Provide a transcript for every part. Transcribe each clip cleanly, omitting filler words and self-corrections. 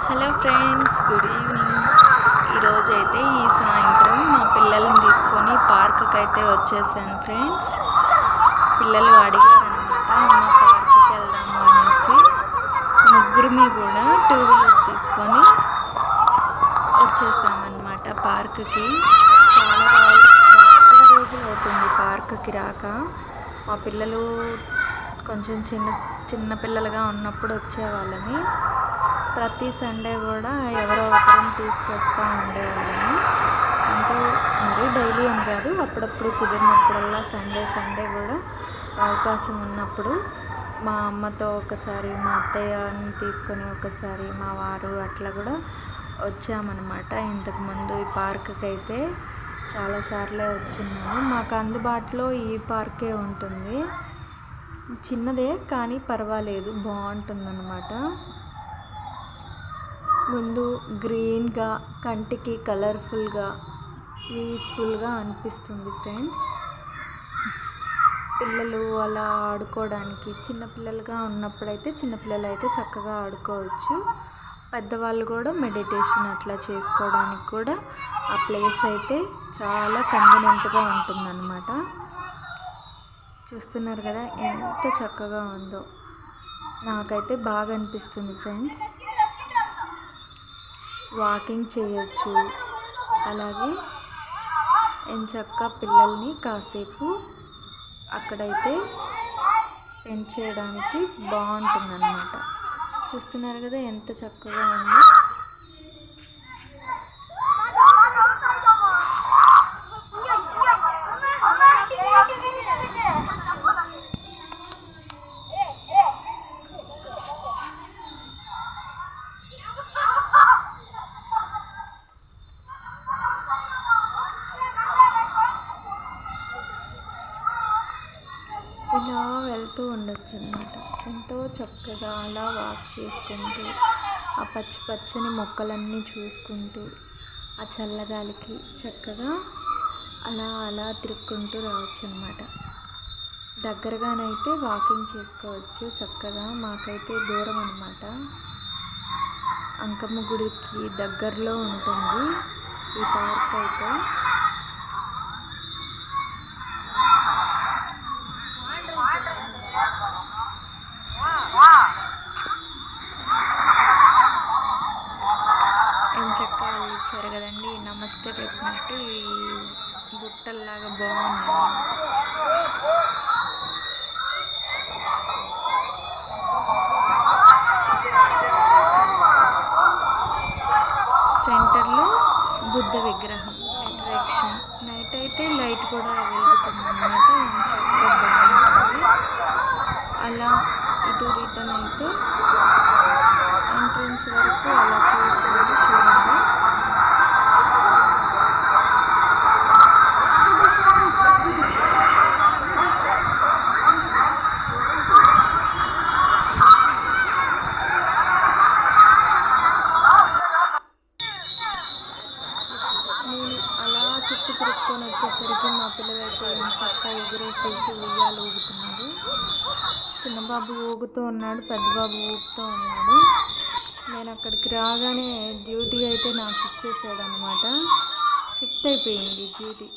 Hello friends, good evening. ఈరోజైతే ఈ సాయంత్రం మా పిల్లల్ని తీసుకొని పార్క్కి అయితే వచ్చేసాను ఫ్రెండ్స్. పిల్లలు అడిగారనమాట, అమ్మ పార్క్కి వెళ్దాము అనేసి. ముగ్గురిని కూడా 2 వీలర్ తీసుకొని వచ్చేసామన్నమాట పార్క్కి. చాలా రోజులు అవుతుంది పార్క్కి రాక. మా పిల్లలు కొంచెం చిన్న పిల్లలుగా ఉన్నప్పుడు వచ్చేవాళ్ళని. ప్రతి సండే కూడా ఎవరో ఒకరిని తీసుకొస్తూ ఉండేవాళ్ళని. అంటే మరీ డైలీ అని కాదు, అప్పుడప్పుడు కుదిరినప్పుడల్లా సండే కూడా అవకాశం ఉన్నప్పుడు మా అమ్మతో ఒకసారి, మా అత్తయ్యని తీసుకొని ఒకసారి, మా వారు అట్లా కూడా వచ్చామన్నమాట. ఇంతకుముందు ఈ పార్క్కి అయితే చాలాసార్లే వచ్చిన్నాము. మాకు అందుబాటులో ఈ పార్కే ఉంటుంది. చిన్నదే కానీ పర్వాలేదు, బాగుంటుందన్నమాట. ముందు గ్రీన్గా, కంటికి కలర్ఫుల్గా, పీస్ఫుల్గా అనిపిస్తుంది ఫ్రెండ్స్. పిల్లలు అలా ఆడుకోవడానికి, చిన్నపిల్లలుగా ఉన్నప్పుడైతే చిన్నపిల్లలు అయితే చక్కగా ఆడుకోవచ్చు. పెద్దవాళ్ళు కూడా మెడిటేషన్ అట్లా చేసుకోవడానికి కూడా ఆ ప్లేస్ అయితే చాలా కన్వీనియంట్గా ఉంటుందన్నమాట. చూస్తున్నారు కదా ఎంత చక్కగా ఉందో. నాకైతే బాగా అనిపిస్తుంది ఫ్రెండ్స్. వాకింగ్ చేయొచ్చు, అలాగే ఎంచక్కా పిల్లల్ని కాసేపు అక్కడైతే స్పెండ్ చేయడానికి బాగుంటుందన్నమాట. చూస్తున్నారు కదా ఎంత చక్కగా ఉందో. ఇలా వెళ్తూ ఉండొచ్చు అన్నమాట. ఎంతో చక్కగా అలా వాక్ చేసుకుంటూ, ఆ పచ్చని మొక్కలన్నీ చూసుకుంటూ, ఆ చల్లగాలికి చక్కగా అలా తిరుక్కుంటూ రావచ్చు అన్నమాట. దగ్గరగానైతే వాకింగ్ చేసుకోవచ్చు చక్కగా. మాకైతే దూరం అన్నమాట. అంకమ్మ గుడికి దగ్గరలో ఉంటుంది ఈ పార్క్ అయితే. ఎంచక్కా ఇచ్చారు కదండి, నమస్తే పెట్టినట్టు ఈ బుట్టల్లాగా బాగున్నాయి. సెంటర్లో బుద్ధ విగ్రహం అట్రాక్షన్. నైట్ అయితే లైట్ కూడా వెలుగుతుంది అన్నమాట. ఎంచక్కా బాగుంటుంది. అలా ఇటు రిటర్న్ అయితే ఎంట్రన్స్ వరకు అలా చూసుకుంటూ చూడండి. నేను అలా చుట్టూ తిరుక్కొని వచ్చేసరికి మా పిల్లలైతే ఎంచక్కా ఎగురేసేసి ఉయ్యాలు ఊగుతున్నారు. చిన్నబాబు ఊగుతూ ఉన్నాడు, పెద్దబాబు ఊగుతూ ఉన్నాడు. నేను అక్కడికి రాగానే డ్యూటీ అయితే నాకు ఇచ్చేసాడు అనమాట. షిఫ్ట్ అయిపోయింది డ్యూటీ.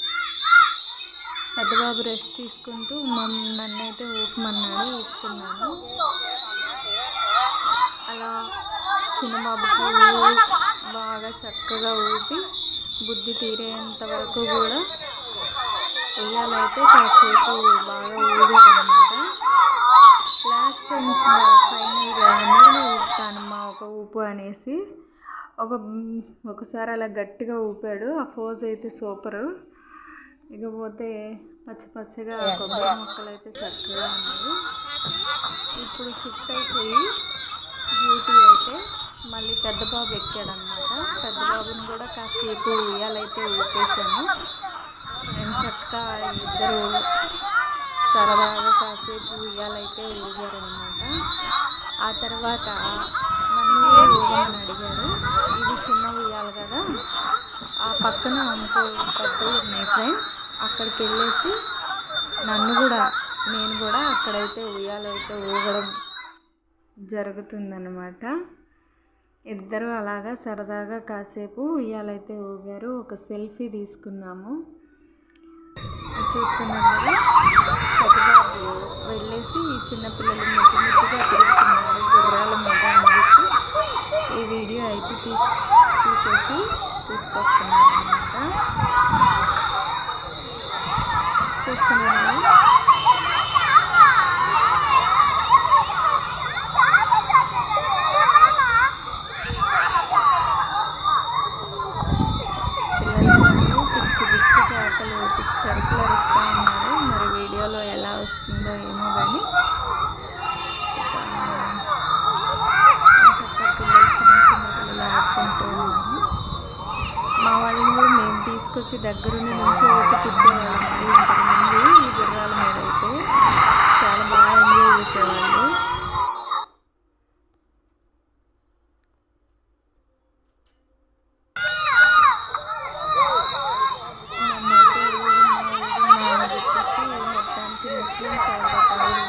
పెద్దబాబు రెస్ట్ తీసుకుంటూ నన్నైతే ఊపమన్నాడు, ఊపుతున్నాను. అలా చిన్నబాబుకి బాగా చక్కగా ఊపి బుద్ధి తీరేంత వరకు కూడా ఉయ్యాలైతే కాసేపు బాగా ఊగాడనమాట. లాస్ట్ టైం ఫైనల్గా నేను ఊపుతానమ్మా ఒక ఊపు అనేసి ఒకసారి అలా గట్టిగా ఊపాడు. ఆ ఫోజ్ అయితే సూపరు. ఇకపోతే పచ్చగా కొబ్బరి మొక్కలు అయితే చక్కగా ఉన్నాయి. ఇప్పుడు షిఫ్ట్ అయిపోయి డ్యూటీ అయితే మళ్ళీ పెద్ద బాబు ఎక్కాడనమాట. పెద్ద బాబుని కూడా కాసేపు ఉయ్యాలైతే ఊపేసాను. ఎంచక్కా ఇద్దరు సరదాగా కాసేపు ఉయ్యాలైతే ఊగారనమాట. ఆ తర్వాత నన్ను కూడా ఊగమని అడిగారు. ఇది చిన్న ఉయ్యాలి కదా, ఆ పక్కన ఇంకో పెద్దవి ఉన్నాయి ఫ్రెండ్స్. అక్కడికి వెళ్ళేసి నేను కూడా అక్కడైతే ఉయ్యాలైతే ఊగడం జరుగుతుందన్నమాట. ఇద్దరు అలాగా సరదాగా కాసేపు ఉయ్యాలైతే ఊగారు. ఒక సెల్ఫీ తీసుకున్నాము. చూస్తున్నాం కదా, పెద్దబాబు వెళ్ళేసి చిన్నపిల్లలు ముద్దుగా తిరుగుతున్నారు గుర్రాల మీద అని చెప్పి ఈ వీడియో అయితే తీసేసి తీసుకొస్తున్నాను అన్నమాట. చూస్తున్నాను. పిచ్చి కేకలు పిచ్చి అరుపులు అరుస్తూ ఉన్నారు. మరి వీడియోలో ఎలా వస్తుందో ఏమో కానీ చక్కగా పిల్లలు చిన్న పిల్లలు ఆడుకుంటూ ఉన్నారు. మా వాళ్ళని కూడా మేము తీసుకొచ్చి దగ్గరుండి నుంచి ఊపి తిప్పేవాళ్ళం. ఇంతకుముందు ఈ గుర్రాల మీద అయితే చాలా బాగా ఎంజాయ్ చేసేవాళ్ళు. ముస్లిమ్స్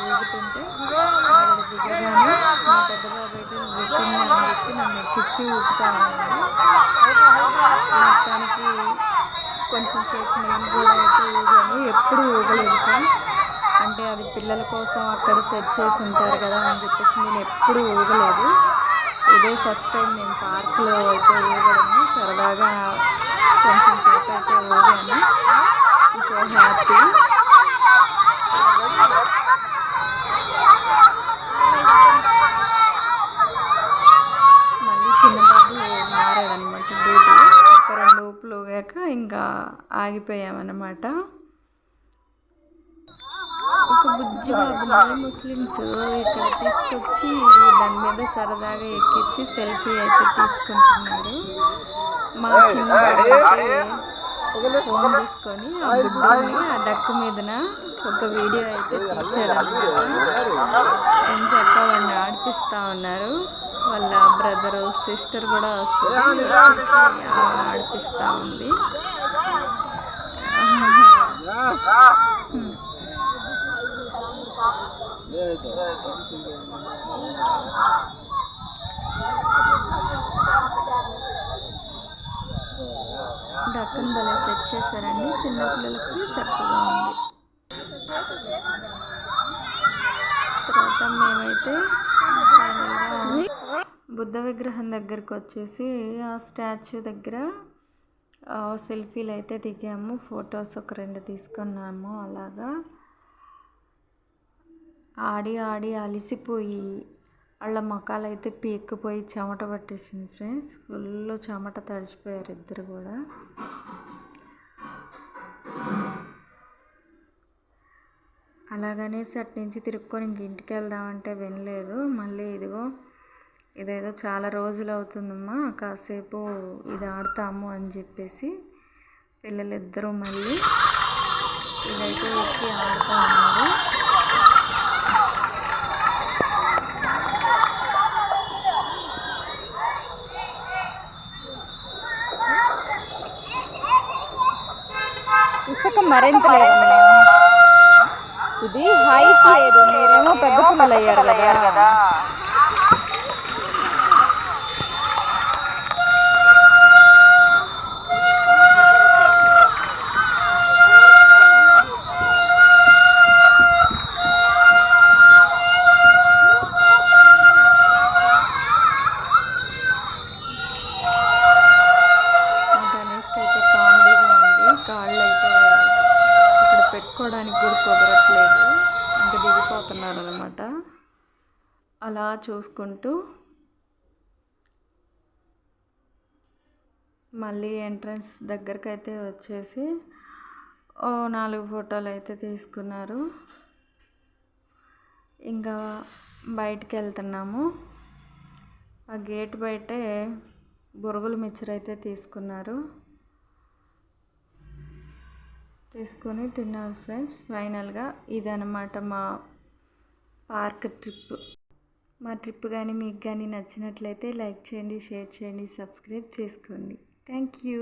ఊగుతుంటే దిగగానే మా పెద్దబాబు అయితే వెక్కిందని చెప్పి నన్ను ఎక్కించి ఊపుతా ఉన్నాను. మొత్తానికి కొంచెం సేపు నేను కూడా అయితే ఊగాను. ఎప్పుడు ఊగలేదు ఫ్రెండ్స్. అంటే అది పిల్లల కోసం అక్కడ సెట్ చేసి ఉంటారు కదా అని చెప్పేసి నేను ఎప్పుడు ఊగలేదు. ఇదే ఫస్ట్ టైం నేను పార్క్లో అయితే ఊగడము. సరదాగా కొంచెం సేపు అయితే ఊగాను. So happy. మళ్ళీ చిన్నబాబు మారాడనమాట డ్యూటీ. ఒక 2 ఊపులు ఊగాక ఇంకా ఆగిపోయామన్నమాట. ఒక బుజ్జి బాబుని ముస్లిమ్స్ ఇక్కడ తీసుకొచ్చి దాని మీద సరదాగా ఎక్కించి సెల్ఫీ అయితే తీసుకుంటున్నారు. మా చిన్న బాబు అయితే ఫోన్ తీసుకొని ఆ బుడ్డని ఆ డక్కు మీదన ఒక వీడియో అయితే తీసాడనమాట. ఎంచక్క వాడిని ఆడిపిస్తూ ఉన్నారు. వాళ్ళ బ్రదరు సిస్టర్ కూడా వస్తుంది, ఆడిపిస్తూ ఉంది. డక్కన్ భలే సెట్ చేశారండి. చిన్నపిల్లలకు చక్కగా ఉంది. తర్వాత మేమైతే ఫైనల్గా బుద్ధ విగ్రహం దగ్గరకు వచ్చేసి ఆ స్టాచ్యూ దగ్గర సెల్ఫీలు అయితే దిగాము. ఫొటోస్ ఒక 2 తీసుకున్నాము. అలాగా ఆడి ఆడి అలిసిపోయి వాళ్ళ మొఖాలు అయితే పీక్కుపోయి చెమట పట్టేసింది ఫ్రెండ్స్. ఫుల్ చెమట తడిచిపోయారు ఇద్దరు కూడా. అలాగనేసి అటు నుంచి తిరుక్కొని ఇంక ఇంటికి వెళ్దామంటే వినలేదు. మళ్ళీ ఇదేదో చాలా రోజులు అవుతుందమ్మా, కాసేపు ఇది ఆడతాము అని చెప్పేసి పిల్లలిద్దరూ మళ్ళీ ఇదైతే ఎక్కి ఆడుతూ ఉన్నారు. ఇసుక మరింత లేదు, ఇది హైట్ లేదు. మీరేమో పెద్ద పిల్లలు అయ్యారు కదా. పెట్టుకోవడానికి కూడా కుదరట్లేదు, ఇంకా దిగిపోతున్నారు అనమాట. అలా చూసుకుంటూ మళ్ళీ ఎంట్రన్స్ దగ్గరికి అయితే వచ్చేసి 4 ఫోటోలు అయితే తీసుకున్నారు. ఇంకా బయటికి వెళ్తున్నాము. ఆ గేట్ బయటే బొరుగుల మిక్చర్ అయితే తీసుకొని తిన్నాను ఫ్రెండ్స్. ఫైనల్గా ఇదన్నమాట మా పార్క్ ట్రిప్. మా ట్రిప్ కానీ మీకు కానీ నచ్చినట్లయితే లైక్ చేయండి, షేర్ చేయండి, సబ్స్క్రైబ్ చేసుకోండి. Thank you.